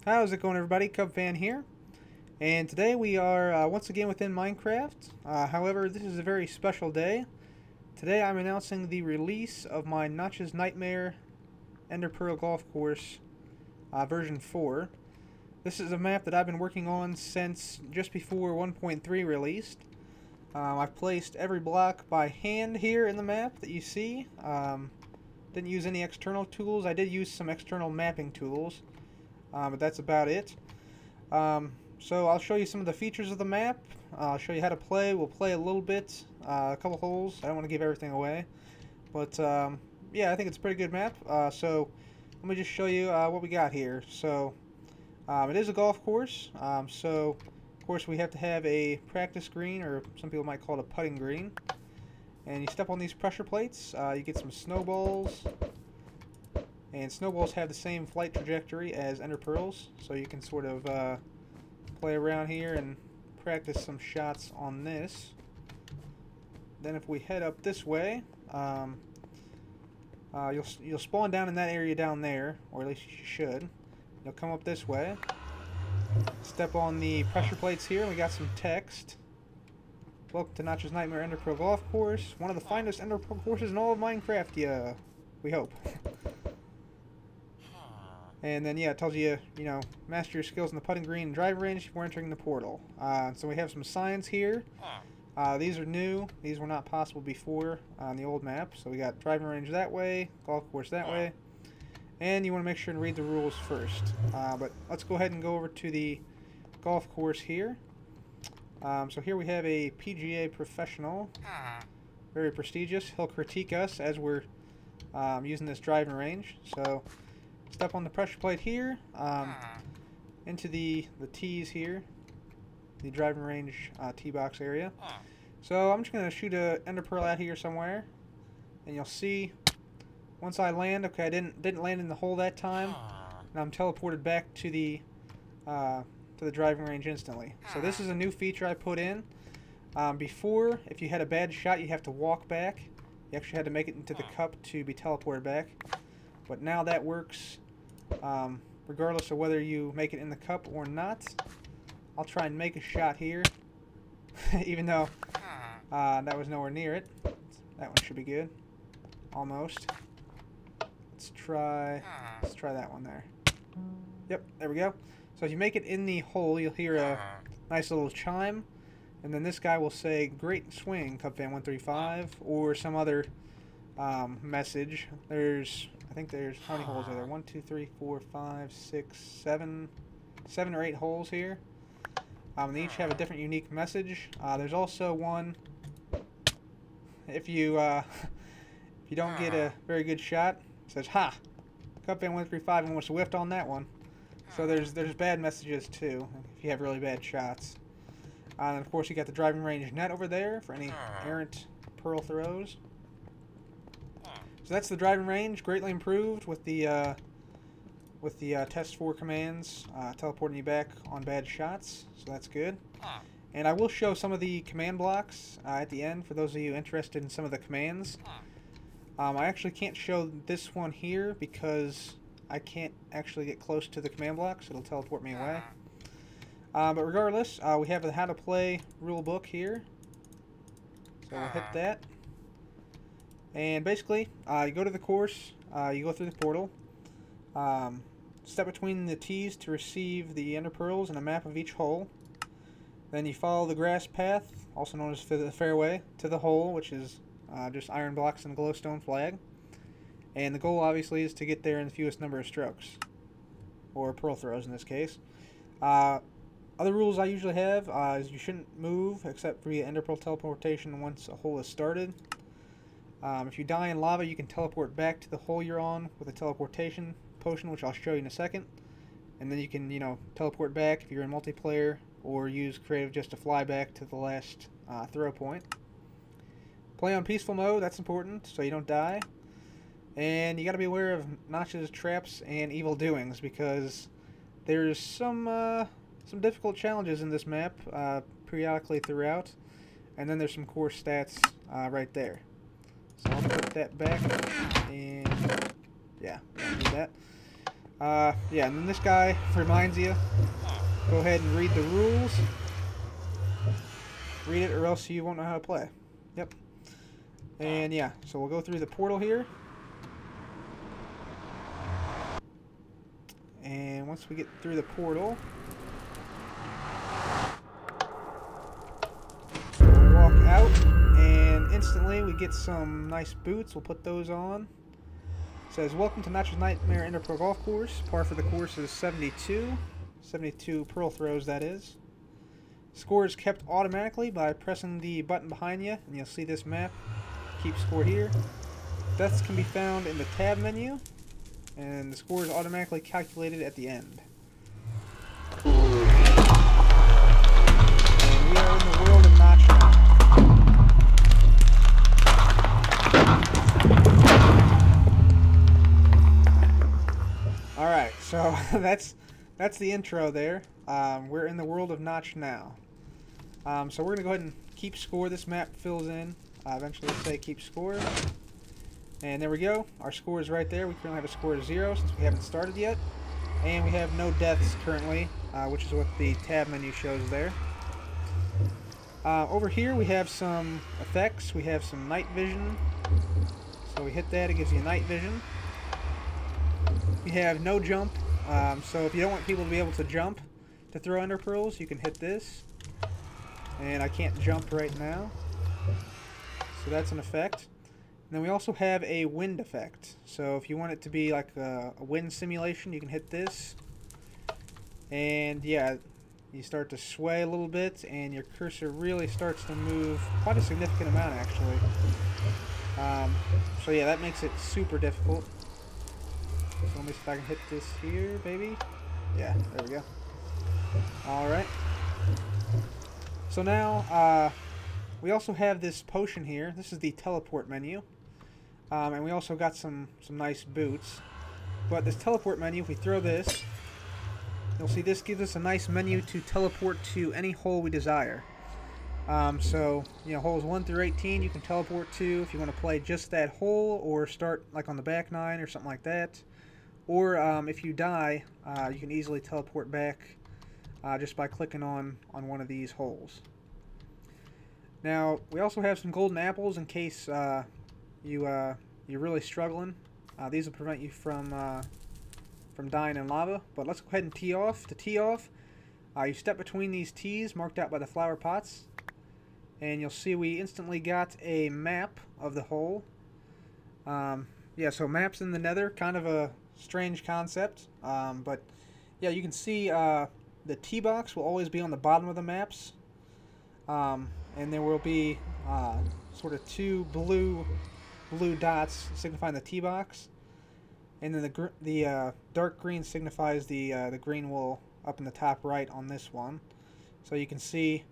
How's it going, everybody? Cub Fan here, and today we are once again within Minecraft. However, this is a very special day. Today I'm announcing the release of my Nighmare Ender Pearl Golf Course version 4. This is a map that I've been working on since just before 1.3 released. I've placed every block by hand here in the map that you see. Didn't use any external tools. I did use some external mapping tools. But that's about it. So I'll show you some of the features of the map. I'll show you how to play. We'll play a little bit, a couple holes. I don't want to give everything away. But yeah, I think it's a pretty good map. So let me just show you what we got here. So it is a golf course. So of course we have to have a practice green, or some people might call it a putting green. And you step on these pressure plates. You get some snowballs. And snowballs have the same flight trajectory as ender pearls, so you can sort of play around here and practice some shots on this. Then if we head up this way, you'll spawn down in that area down there, or at least you should. You'll come up this way, step on the pressure plates here, and we got some text. Welcome to Notch's Nightmare Ender Pearl Golf Course, one of the finest ender pearl courses in all of Minecraft, yeah, we hope. And then, yeah, it tells you, master your skills in the putting green and driving range before entering the portal. So we have some signs here. These are new. These were not possible before on the old map. So we got driving range that way, golf course that way. And you want to make sure and read the rules first. But let's go ahead and go over to the golf course here. So here we have a PGA professional. Very prestigious. He'll critique us as we're using this driving range. So step on the pressure plate here, into the tees here, the driving range tee box area. So I'm just going to shoot a ender pearl out here somewhere, and you'll see once I land, okay, I didn't land in the hole that time, and I'm teleported back to the driving range instantly. So this is a new feature I put in. Before, if you had a bad shot, you'd have to walk back. You actually had to make it into the cup to be teleported back. But now that works regardless of whether you make it in the cup or not. I'll try and make a shot here, even though that was nowhere near it. That one should be good. Almost. Let's try that one there. Yep, there we go. So if you make it in the hole, you'll hear a nice little chime. And then this guy will say, "Great swing, CubFan135," or some other message. I think there's, how many holes are there? 1, 2, 3, 4, 5, 6, 7 or 8 holes here. They each have a different unique message. There's also one, if you don't get a very good shot, it says, "Ha! CubFan135 almost whiffed on that one." So there's bad messages too, if you have really bad shots. And of course you got the driving range net over there for any errant pearl throws. So that's the driving range, greatly improved with the test 4 commands, teleporting you back on bad shots. So that's good. And I will show some of the command blocks at the end for those of you interested in some of the commands. I actually can't show this one here because I can't actually get close to the command block, so it'll teleport me away. But regardless, we have the how to play rule book here. So we'll hit that. And basically, you go to the course, you go through the portal, step between the tees to receive the ender pearls and a map of each hole. Then you follow the grass path, also known as the fairway, to the hole, which is just iron blocks and a glowstone flag. And the goal, obviously, is to get there in the fewest number of strokes, or pearl throws in this case. Other rules I usually have is you shouldn't move except via ender pearl teleportation once a hole is started. If you die in lava, you can teleport back to the hole you're on with a teleportation potion, which I'll show you in a second. And then you can, teleport back if you're in multiplayer, or use creative just to fly back to the last throw point. Play on peaceful mode, that's important, so you don't die. And you got to be aware of Notch's traps and evil doings, because there's some difficult challenges in this map periodically throughout. And then there's some core stats right there. So I'll put that back, and yeah, do that. Yeah, and then this guy reminds you, go ahead and read the rules. Read it or else you won't know how to play. Yep. And yeah, so we'll go through the portal here. And once we get through the portal, we'll walk out, and instantly we get some nice boots. We'll put those on. It says, welcome to Nighmare Indoor Pro Golf Course. Par for the course is 72. 72 pearl throws, that is. Score is kept automatically by pressing the button behind you, and you'll see this map. Keep score here. Deaths can be found in the tab menu, and the score is automatically calculated at the end. And we are in the world of notch now. Alright, so that's the intro there. We're in the world of notch now. So we're going to go ahead and keep score. This map fills in. Eventually we'll say keep score. And there we go. Our score is right there. We currently have a score of 0 since we haven't started yet. And we have no deaths currently, which is what the tab menu shows there. Over here we have some effects. We have some night vision. So we hit that, it gives you night vision. We have no jump. So if you don't want people to be able to jump to throw ender pearls, you can hit this. And I can't jump right now. So that's an effect. And then we also have a wind effect. So if you want it to be like a wind simulation, you can hit this. And yeah, you start to sway a little bit, and your cursor really starts to move quite a significant amount, actually. So yeah, that makes it super difficult. So let me see if I can hit this here, baby. Yeah, there we go. Alright. So now, we also have this potion here. This is the teleport menu. And we also got some nice boots. But this teleport menu, if we throw this, you'll see this gives us a nice menu to teleport to any hole we desire. So, you know, holes 1 through 18 you can teleport to if you want to play just that hole, or start like on the back 9 or something like that. Or if you die, you can easily teleport back just by clicking on one of these holes. Now, we also have some golden apples in case you're really struggling. These will prevent you from dying in lava. But let's go ahead and tee off. To tee off, you step between these tees marked out by the flower pots, and you'll see we instantly got a map of the hole. Yeah, so maps in the nether, kind of a strange concept. But yeah, you can see the tee box will always be on the bottom of the maps. And there will be sort of two blue dots signifying the tee box, and then the dark green signifies the green wool up in the top right on this one. So you can see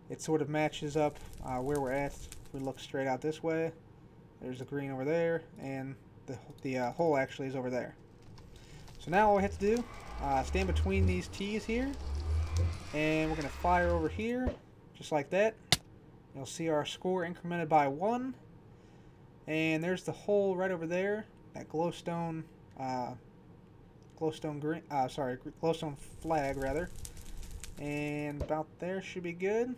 it sort of matches up where we're at. If we look straight out this way, there's the green over there, and the hole actually is over there. So now all we have to do, stand between these tees here, and we're going to fire over here, just like that. You'll see our score incremented by 1. And there's the hole right over there, that glowstone flag rather. And about there should be good.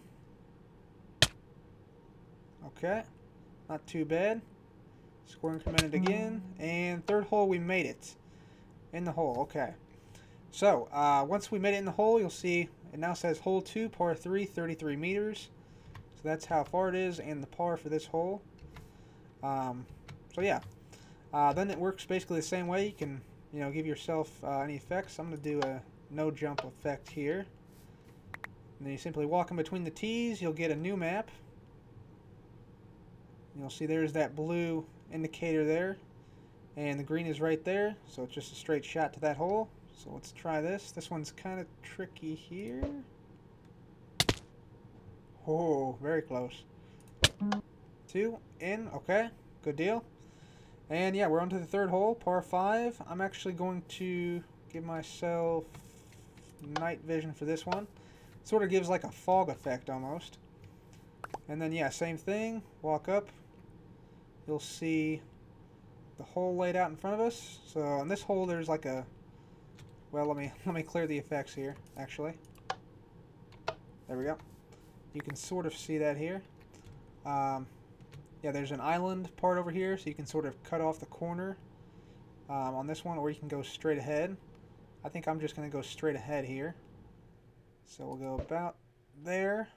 Okay, not too bad. Score incremented again, and third hole we made it in the hole. Okay, so once we made it in the hole, you'll see it now says hole 2, par 3, 33 meters. So that's how far it is, and the par for this hole. So yeah, then it works basically the same way. You can, you know, give yourself any effects. I'm going to do a no jump effect here. And then you simply walk in between the tees. You'll get a new map. You'll see there's that blue indicator there, and the green is right there. So it's just a straight shot to that hole. So let's try this. This one's kind of tricky here. Oh, very close. 2 in. Okay, good deal. And yeah, we're on to the third hole, par 5. I'm actually going to give myself night vision for this one. It sort of gives like a fog effect almost. And then yeah, same thing. Walk up. You'll see the hole laid out in front of us. So on this hole there's like a Well, let me clear the effects here, actually. There we go. You can sort of see that here. Yeah, there's an island part over here, so you can sort of cut off the corner on this one, or you can go straight ahead. I think I'm just going to go straight ahead here. So we'll go about there.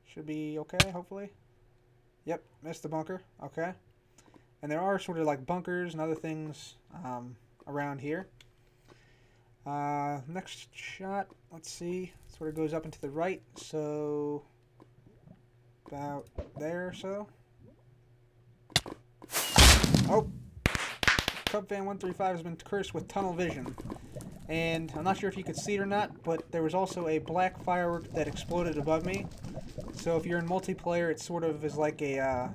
Should be okay, hopefully. Yep, missed the bunker. Okay. And there are sort of like bunkers and other things around here. Next shot, let's see. Sort of goes up and to the right, so about there or so. Oh! CubFan135 has been cursed with tunnel vision. And I'm not sure if you could see it or not, but there was also a black firework that exploded above me. So if you're in multiplayer, it sort of is like a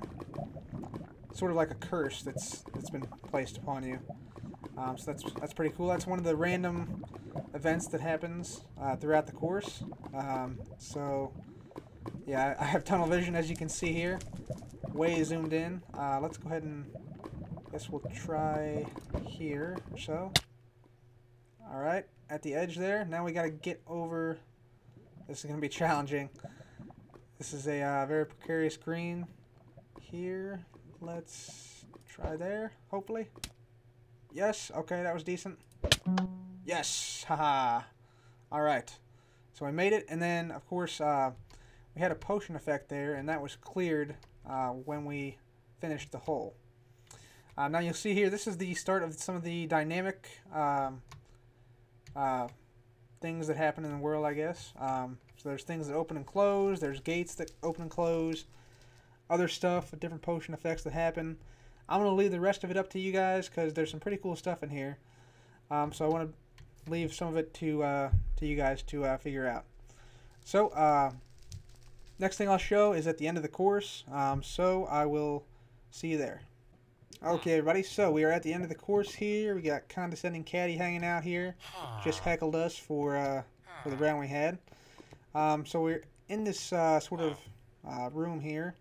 curse that's been placed upon you. So that's pretty cool. That's one of the random events that happens throughout the course. So yeah, I have tunnel vision, as you can see here, way zoomed in. Let's go ahead and guess we'll try here or so. All right, at the edge there. Now we got to get over. This is going to be challenging. This is a very precarious green here. Let's try there, hopefully. Yes, okay, that was decent. Yes, haha. Alright, so I made it, and then, of course, we had a potion effect there, and that was cleared when we finished the hole. Now you'll see here, this is the start of some of the dynamic things that happen in the world, I guess. So there's things that open and close, there's gates that open and close, other stuff, different potion effects that happen. I'm going to leave the rest of it up to you guys because there's some pretty cool stuff in here. So I want to leave some of it to you guys to figure out. So next thing I'll show is at the end of the course. So I will see you there. Okay, everybody. So we are at the end of the course here. We got Condescending Caddy hanging out here. Just heckled us for the round we had. So we're in this sort of room here.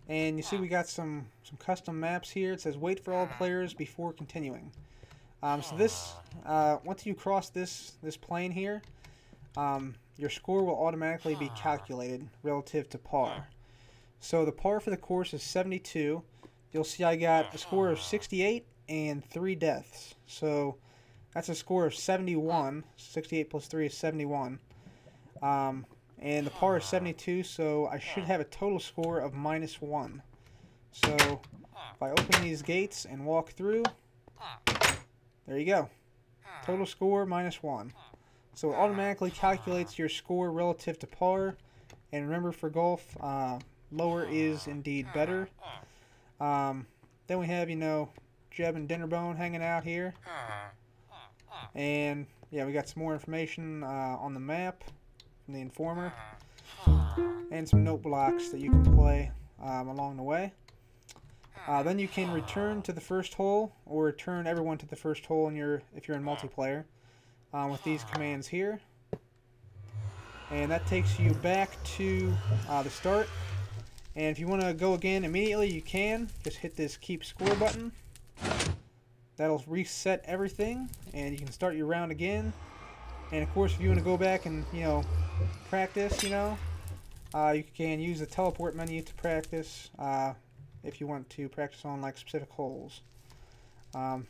And you see we got some custom maps here. It says wait for all players before continuing. So this, once you cross this plane here, your score will automatically be calculated relative to par. So the par for the course is 72. You'll see I got a score of 68 and 3 deaths. So that's a score of 71. 68 plus 3 is 71. And the par is 72, so I should have a total score of -1. So if I open these gates and walk through, there you go. Total score -1. So it automatically calculates your score relative to par. And remember, for golf, lower is indeed better. Then we have, Jeb and Dinnerbone hanging out here. And yeah, we got some more information on the map from the Informer, and some note blocks that you can play along the way. Then you can return to the first hole, or return everyone to the first hole if you're in multiplayer, with these commands here. And that takes you back to the start. And if you want to go again immediately, you can. Just hit this keep score button. That'll reset everything, and you can start your round again. And of course, if you want to go back and, practice, you can use the teleport menu to practice if you want to practice on like specific holes.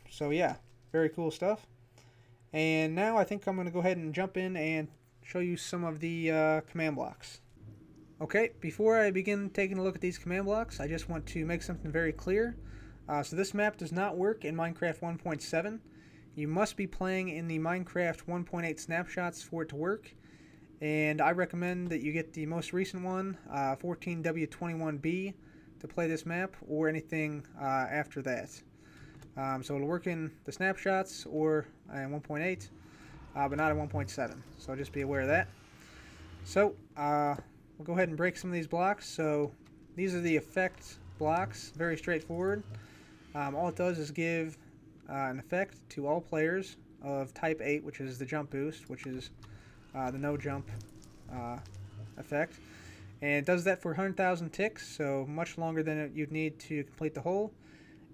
So yeah, very cool stuff. And now I think I'm going to go ahead and jump in and show you some of the command blocks. Okay, before I begin taking a look at these command blocks, I just want to make something very clear. So this map does not work in Minecraft 1.7. You must be playing in the Minecraft 1.8 snapshots for it to work. And I recommend that you get the most recent one, 14W21B, to play this map, or anything after that. So it'll work in the snapshots or in 1.8, but not in 1.7. So just be aware of that. So we'll go ahead and break some of these blocks. So these are the effect blocks, very straightforward. All it does is give an effect to all players of type 8, which is the jump boost, which is the no jump effect. And it does that for 100,000 ticks, so much longer than you'd need to complete the hole.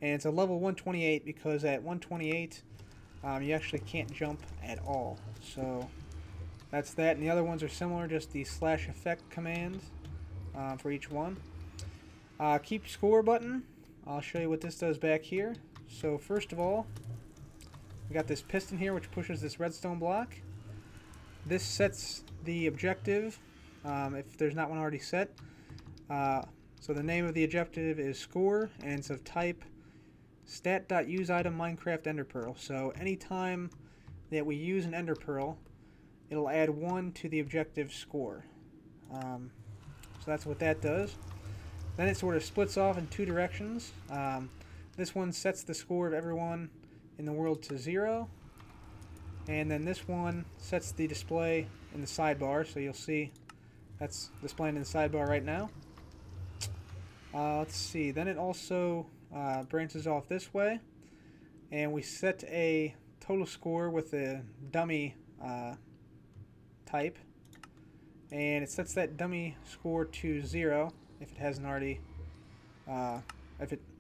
And it's a level 128 because at 128 you actually can't jump at all. So that's that. And the other ones are similar, just the slash effect command for each one. Keep score button. I'll show you what this does back here. So first of all, we got this piston here which pushes this redstone block. This sets the objective if there's not one already set. So the name of the objective is score, and it's of type stat.useItem Minecraft Ender Pearl. So anytime that we use an Ender Pearl, it'll add 1 to the objective score. So that's what that does. Then it sort of splits off in 2 directions. This one sets the score of everyone in the world to 0. And then this one sets the display in the sidebar. So you'll see that's displaying in the sidebar right now. Let's see. Then it also branches off this way. And we set a total score with a dummy type. And it sets that dummy score to 0 if it hasn't already,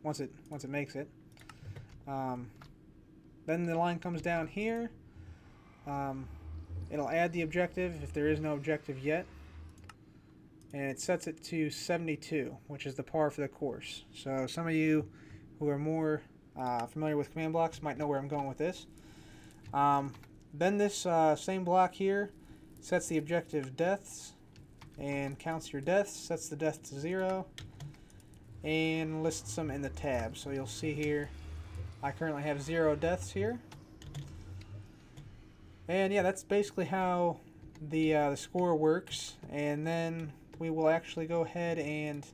once it makes it. Then the line comes down here. It'll add the objective if there is no objective yet, and it sets it to 72, which is the par for the course. So some of you who are more familiar with command blocks might know where I'm going with this. Then this same block here sets the objective deaths and counts your deaths, sets the death to 0, and lists them in the tab. So you'll see here I currently have 0 deaths here. And yeah, that's basically how the score works. And then we will actually go ahead and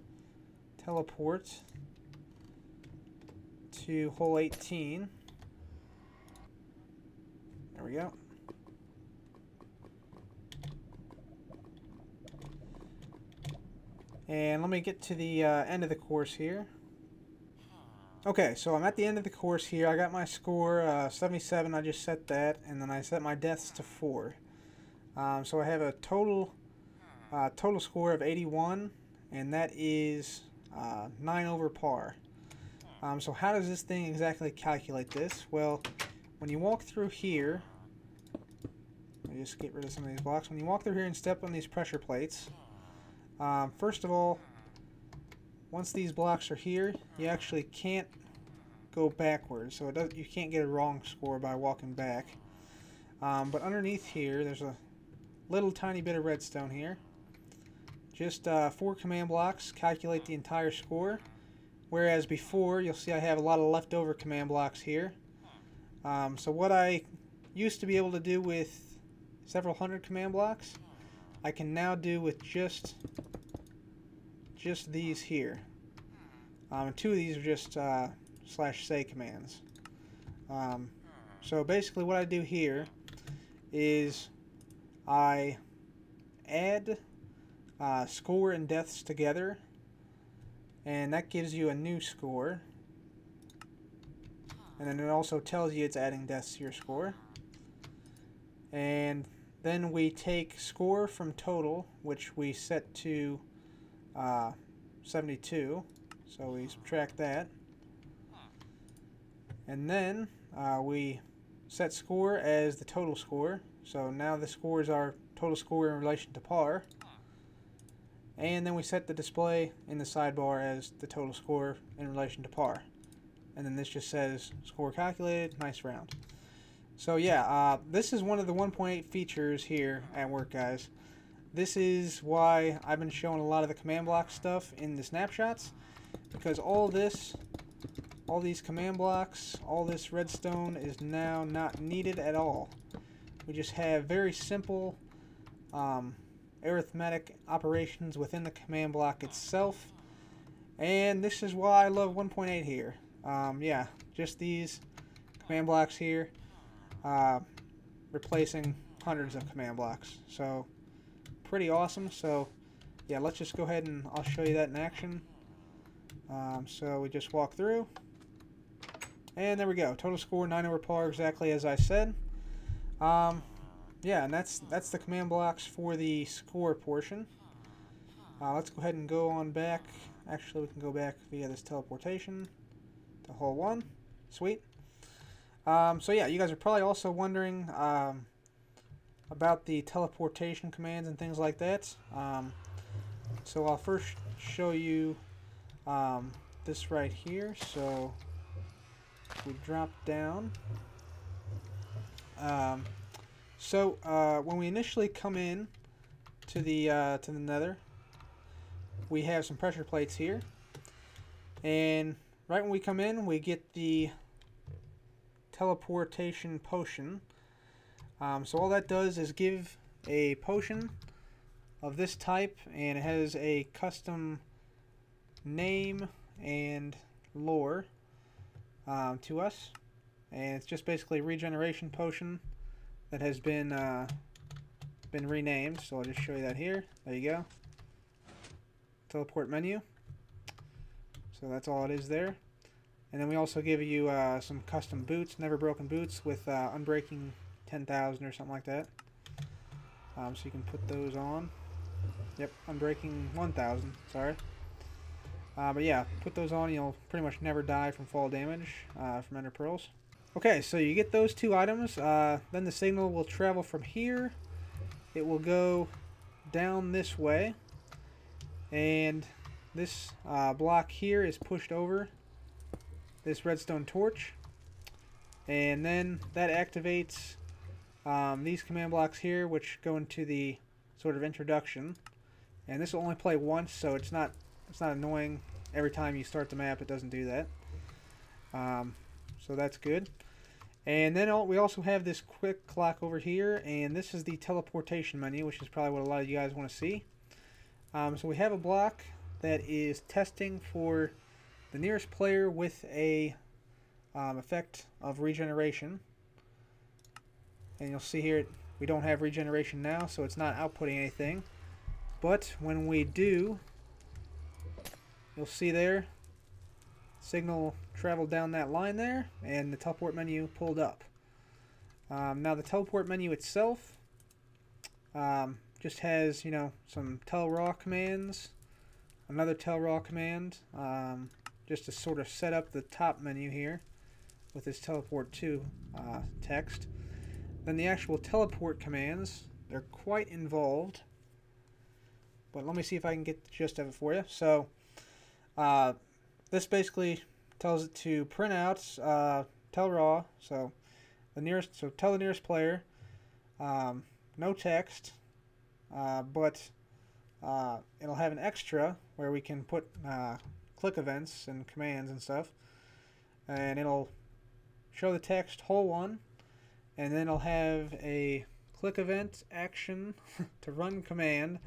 teleport to hole 18. There we go. And let me get to the end of the course here. Okay, so I'm at the end of the course here. I got my score 77. I just set that, and then I set my deaths to 4. So I have a total score of 81, and that is 9 over par. So how does this thing exactly calculate this? Well, when you walk through here, let me just get rid of some of these blocks. When you walk through here and step on these pressure plates, first of all, once these blocks are here, you actually can't go backwards, so you can't get a wrong score by walking back. But underneath here, there's a little tiny bit of redstone here. Just 4 command blocks calculate the entire score, whereas before, you'll see I have a lot of leftover command blocks here. So what I used to be able to do with several hundred command blocks, I can now do with just these here. And 2 of these are just /say commands. So basically what I do here is I add score and deaths together, and that gives you a new score. And then it also tells you it's adding deaths to your score. And then we take score from total, which we set to 72, so we subtract that, and then we set score as the total score. So now the score is our total score in relation to par, and then we set the display in the sidebar as the total score in relation to par, and then this just says score calculated, nice round. So yeah, this is one of the 1.8 features here at work, guys. This is why I've been showing a lot of the command block stuff in the snapshots, because all these command blocks, all this redstone is now not needed at all. We just have very simple arithmetic operations within the command block itself, and this is why I love 1.8 here. Yeah, just these command blocks here, replacing hundreds of command blocks. So pretty awesome. So yeah, let's just go ahead and I'll show you that in action. So we just walk through, and there we go. Total score 9 over par, exactly as I said. Yeah, and that's the command blocks for the score portion. Let's go ahead and go on back. Actually, we can go back via this teleportation to hole 1. Sweet. So yeah, you guys are probably also wondering about the teleportation commands and things like that. So I'll first show you this right here. So we drop down. When we initially come in to the Nether, we have some pressure plates here, and right when we come in, we get the teleportation potion. So all that does is give a potion of this type, and it has a custom name and lore to us, and it's just basically a regeneration potion that has been renamed. So I'll just show you that here. There you go. Teleport menu. So that's all it is there. And then we also give you some custom boots, never broken boots with unbreaking 10,000 or something like that. So you can put those on. Yep, unbreaking 1,000. Sorry. But yeah, put those on. You'll pretty much never die from fall damage from ender pearls. Okay, so you get those two items. Then the signal will travel from here. It will go down this way, and this block here is pushed over this redstone torch, and then that activates these command blocks here, which go into the sort of introduction. And this will only play once, so it's not annoying. Every time you start the map, it doesn't do that. So that's good. And then we also have this quick clock over here, and this is the teleportation menu, which is probably what a lot of you guys want to see. So we have a block that is testing for the nearest player with a effect of regeneration. And you'll see here we don't have regeneration now, so it's not outputting anything. But when we do, you'll see there, signal traveled down that line there, and the teleport menu pulled up. Now the teleport menu itself just has, some tell raw commands, another tell raw command, just to sort of set up the top menu here with this teleport to text. Then the actual teleport commands, they're quite involved, but let me see if I can get the gist of it for you. So this basically tells it to print out tell raw, so tell the nearest player, no text, but it'll have an extra where we can put click events and commands and stuff, and it'll show the text whole one, and then it'll have a click event action to run command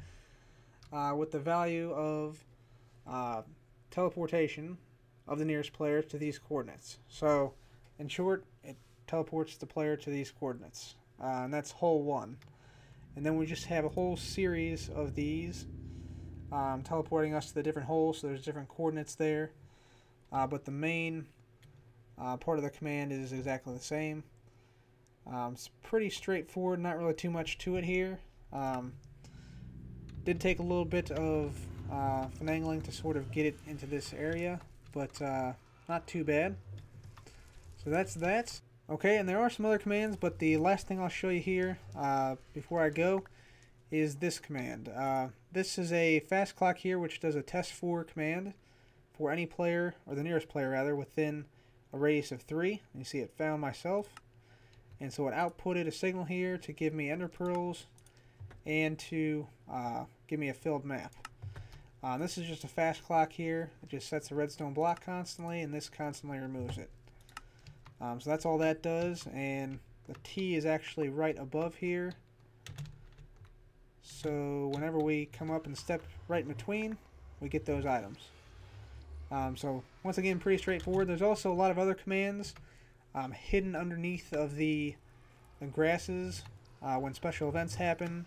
with the value of teleportation of the nearest player to these coordinates. So in short, it teleports the player to these coordinates, and that's hole 1. And then we just have a whole series of these teleporting us to the different holes, so there's different coordinates there, but the main part of the command is exactly the same. It's pretty straightforward, not really too much to it here. Did take a little bit of finagling to sort of get it into this area, but not too bad. So that's that. Okay, and there are some other commands, but the last thing I'll show you here before I go is this command. This is a fast clock here, which does a test for command for any player, or the nearest player rather, within a radius of 3. You see it found myself. And so it outputted a signal here to give me ender pearls and to give me a filled map. This is just a fast clock here. It just sets a redstone block constantly, and this constantly removes it. So that's all that does, and the T is actually right above here. So whenever we come up and step right in between, we get those items. So once again, pretty straightforward. There's also a lot of other commands hidden underneath of the grasses when special events happen,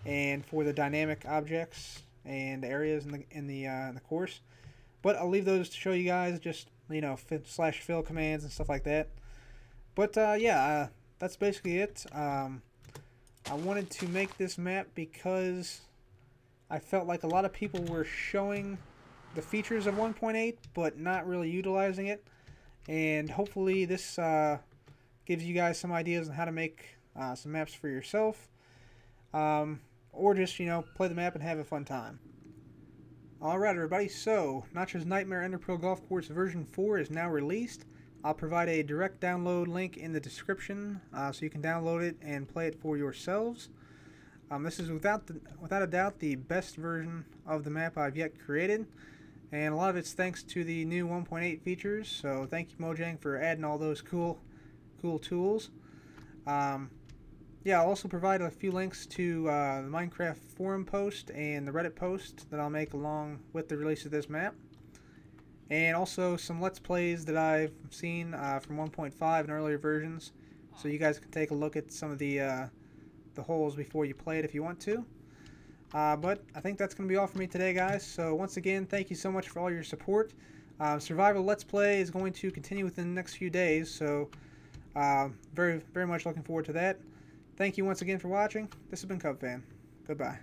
and for the dynamic objects and areas in the course. But I'll leave those to show you guys, just /fill commands and stuff like that. But yeah, that's basically it. I wanted to make this map because I felt like a lot of people were showing the features of 1.8 but not really utilizing it, and hopefully this gives you guys some ideas on how to make some maps for yourself, or just, you know, play the map and have a fun time. Alright everybody, so Notch's Nightmare Ender Pearl Golf Course version 4 is now released. I'll provide a direct download link in the description so you can download it and play it for yourselves. This is without a doubt the best version of the map I've yet created, and a lot of it's thanks to the new 1.8 features, so thank you Mojang for adding all those cool tools. Yeah, I'll also provide a few links to the Minecraft forum post and the Reddit post that I'll make along with the release of this map. And also some Let's Plays that I've seen from 1.5 and earlier versions, so you guys can take a look at some of the holes before you play it if you want to. But I think that's going to be all for me today, guys. So once again, thank you so much for all your support. Survival Let's Play is going to continue within the next few days, so very much looking forward to that. Thank you once again for watching. This has been Cub Fan. Goodbye.